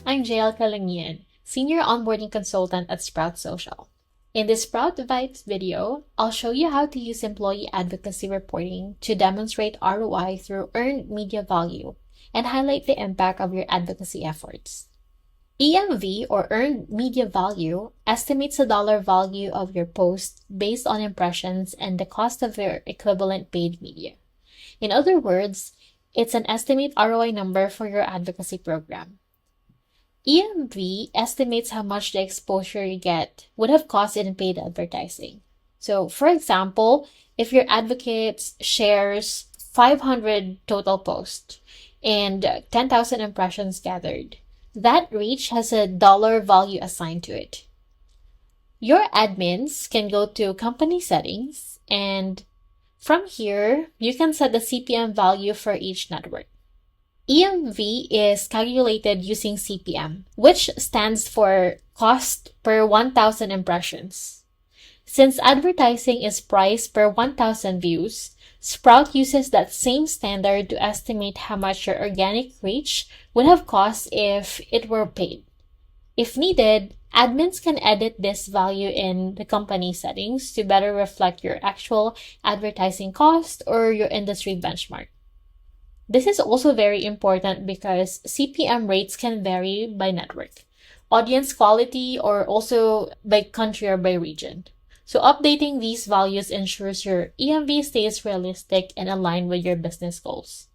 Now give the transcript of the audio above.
I'm JL Kalangian, Senior Onboarding Consultant at Sprout Social. In this Sprout Vibes video, I'll show you how to use employee advocacy reporting to demonstrate ROI through earned media value and highlight the impact of your advocacy efforts. EMV, or Earned Media Value, estimates the dollar value of your post based on impressions and the cost of your equivalent paid media. In other words, it's an estimate ROI number for your advocacy program. EMV estimates how much the exposure you get would have cost in paid advertising. So, for example, if your advocate shares 500 total posts and 10,000 impressions gathered, that reach has a dollar value assigned to it. Your admins can go to company settings, and from here, you can set the CPM value for each network. EMV is calculated using CPM, which stands for cost per 1,000 impressions. Since advertising is priced per 1,000 views, Sprout uses that same standard to estimate how much your organic reach would have cost if it were paid. If needed, admins can edit this value in the company settings to better reflect your actual advertising cost or your industry benchmark. This is also very important because CPM rates can vary by network, audience quality, or also by country or by region. So updating these values ensures your EMV stays realistic and aligned with your business goals.